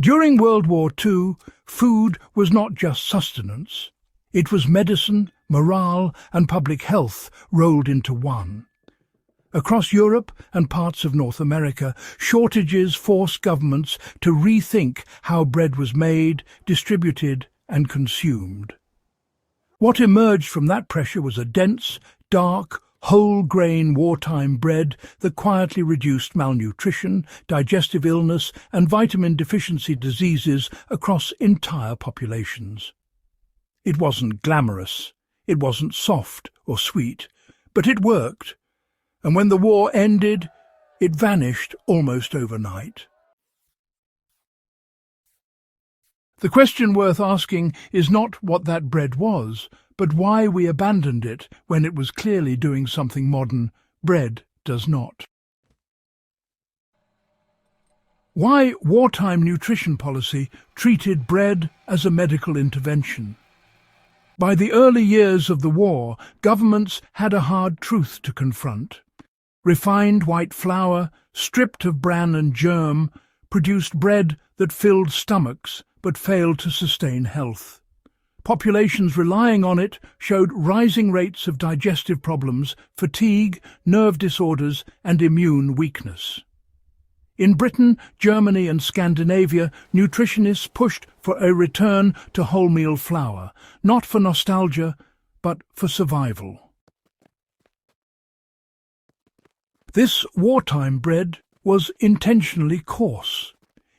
During World War II, food was not just sustenance. It was medicine, morale, and public health rolled into one. Across Europe and parts of North America, shortages forced governments to rethink how bread was made, distributed, and consumed. What emerged from that pressure was a dense, dark, whole-grain wartime bread that quietly reduced malnutrition, digestive illness, and vitamin deficiency diseases across entire populations. It wasn't glamorous, it wasn't soft or sweet, but it worked. And when the war ended, it vanished almost overnight. The question worth asking is not what that bread was, but why we abandoned it when it was clearly doing something modern bread does not. Why wartime nutrition policy treated bread as a medical intervention. By the early years of the war, governments had a hard truth to confront. Refined white flour, stripped of bran and germ, produced bread that filled stomachs but failed to sustain health. Populations relying on it showed rising rates of digestive problems, fatigue, nerve disorders, and immune weakness. In Britain, Germany and Scandinavia, nutritionists pushed for a return to wholemeal flour, not for nostalgia, but for survival. This wartime bread was intentionally coarse.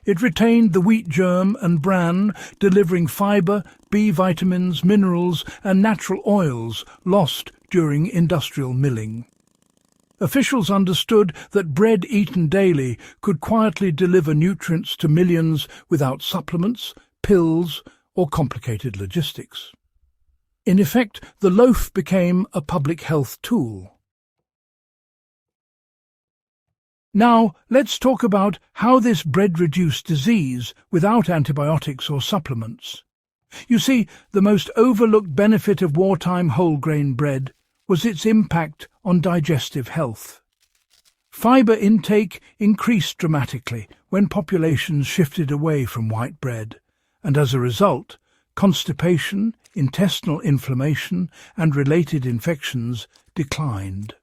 It retained the wheat germ and bran, delivering fibre, B vitamins, minerals, and natural oils lost during industrial milling. Officials understood that bread eaten daily could quietly deliver nutrients to millions without supplements, pills, or complicated logistics. In effect, the loaf became a public health tool. Now, let's talk about how this bread reduced disease without antibiotics or supplements. You see, the most overlooked benefit of wartime whole-grain bread was its impact on digestive health. Fibre intake increased dramatically when populations shifted away from white bread, and as a result, constipation, intestinal inflammation, and related infections declined.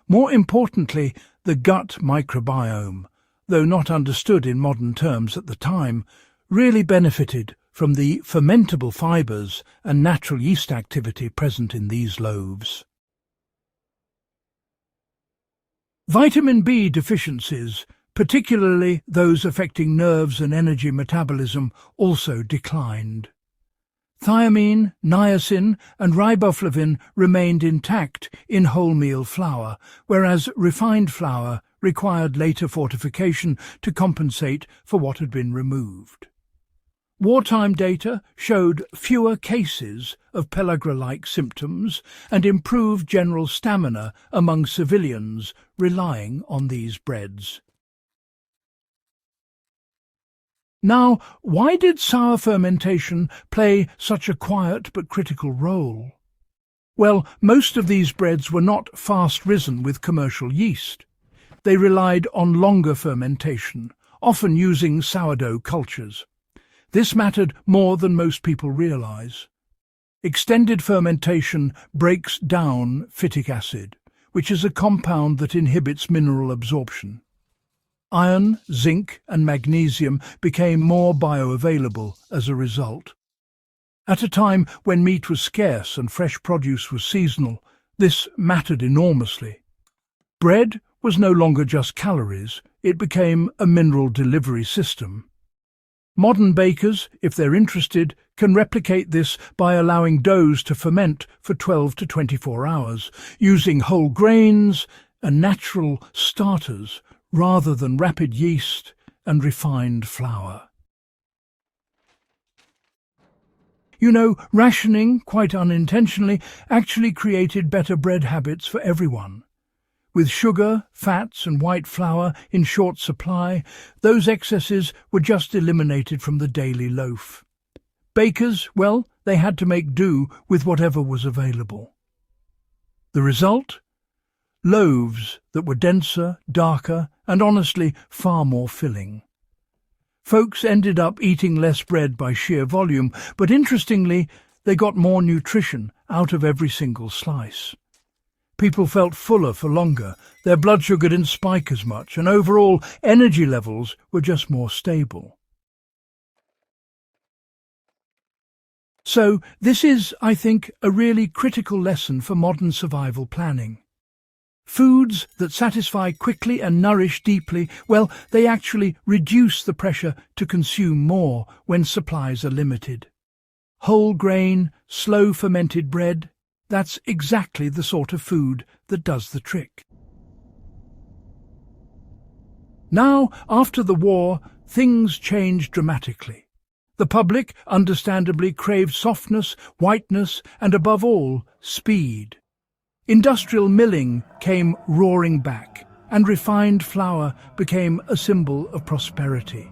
More importantly, the gut microbiome, though not understood in modern terms at the time, really benefited from the fermentable fibres and natural yeast activity present in these loaves. Vitamin B deficiencies, particularly those affecting nerves and energy metabolism, also declined. Thiamine, niacin, and riboflavin remained intact in wholemeal flour, whereas refined flour required later fortification to compensate for what had been removed. Wartime data showed fewer cases of pellagra-like symptoms and improved general stamina among civilians relying on these breads. Now, why did sour fermentation play such a quiet but critical role? Well, most of these breads were not fast-risen with commercial yeast. They relied on longer fermentation, often using sourdough cultures. This mattered more than most people realize. Extended fermentation breaks down phytic acid, which is a compound that inhibits mineral absorption. Iron, zinc, and magnesium became more bioavailable as a result. At a time when meat was scarce and fresh produce was seasonal, this mattered enormously. Bread was no longer just calories, it became a mineral delivery system. Modern bakers, if they're interested, can replicate this by allowing doughs to ferment for 12 to 24 hours, using whole grains and natural starters rather than rapid yeast and refined flour. You know, rationing, quite unintentionally, actually created better bread habits for everyone. With sugar, fats and white flour in short supply, those excesses were just eliminated from the daily loaf. Bakers, well, they had to make do with whatever was available. The result? Loaves that were denser, darker, and honestly far more filling. Folks ended up eating less bread by sheer volume, but interestingly, they got more nutrition out of every single slice. People felt fuller for longer, their blood sugar didn't spike as much, and overall energy levels were just more stable. So this is, I think, a really critical lesson for modern survival planning. Foods that satisfy quickly and nourish deeply, well, they actually reduce the pressure to consume more when supplies are limited. Whole grain, slow fermented bread, that's exactly the sort of food that does the trick. Now, after the war, things changed dramatically. The public, understandably, craved softness, whiteness, and above all, speed. Industrial milling came roaring back, and refined flour became a symbol of prosperity.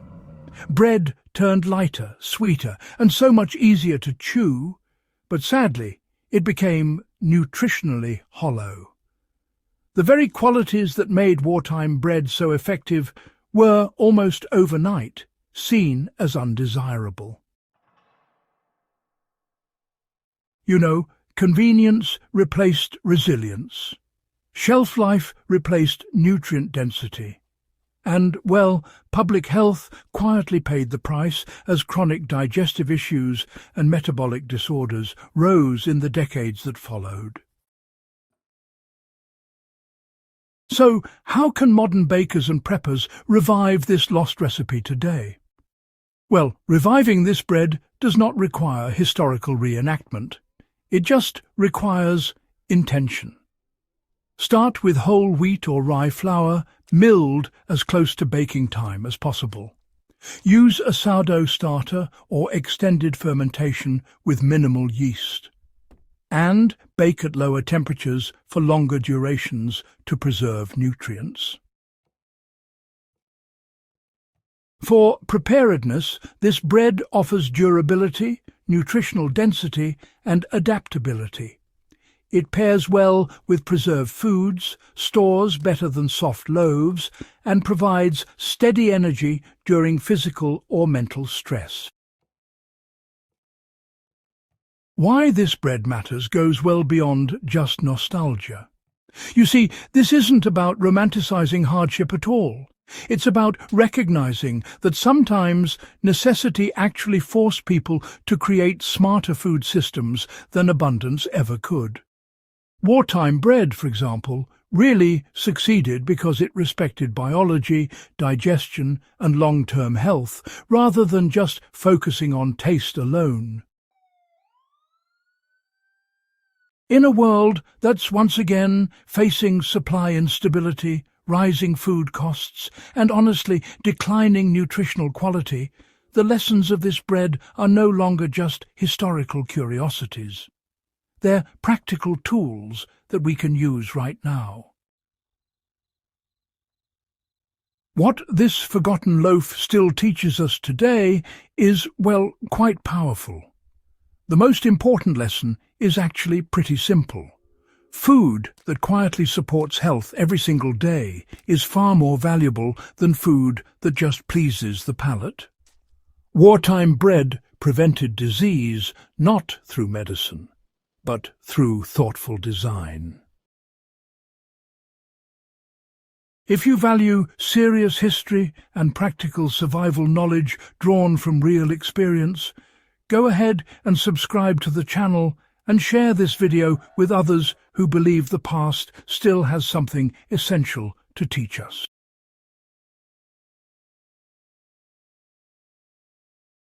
Bread turned lighter, sweeter, and so much easier to chew, but sadly, it became nutritionally hollow. The very qualities that made wartime bread so effective were, almost overnight, seen as undesirable. You know, convenience replaced resilience. Shelf life replaced nutrient density. And, well, public health quietly paid the price as chronic digestive issues and metabolic disorders rose in the decades that followed. So, how can modern bakers and preppers revive this lost recipe today? Well, reviving this bread does not require historical reenactment. It just requires intention. Start with whole wheat or rye flour, milled as close to baking time as possible. Use a sourdough starter or extended fermentation with minimal yeast. And bake at lower temperatures for longer durations to preserve nutrients. For preparedness, this bread offers durability, nutritional density, and adaptability. It pairs well with preserved foods, stores better than soft loaves, and provides steady energy during physical or mental stress. Why this bread matters goes well beyond just nostalgia. You see, this isn't about romanticizing hardship at all. It's about recognizing that sometimes necessity actually forced people to create smarter food systems than abundance ever could. Wartime bread, for example, really succeeded because it respected biology, digestion, and long-term health, rather than just focusing on taste alone. In a world that's once again facing supply instability, rising food costs, and honestly declining nutritional quality, the lessons of this bread are no longer just historical curiosities. They're practical tools that we can use right now. What this forgotten loaf still teaches us today is, well, quite powerful. The most important lesson is actually pretty simple. Food that quietly supports health every single day is far more valuable than food that just pleases the palate. Wartime bread prevented disease not through medicine, but through thoughtful design. If you value serious history and practical survival knowledge drawn from real experience, go ahead and subscribe to the channel and share this video with others who believe the past still has something essential to teach us.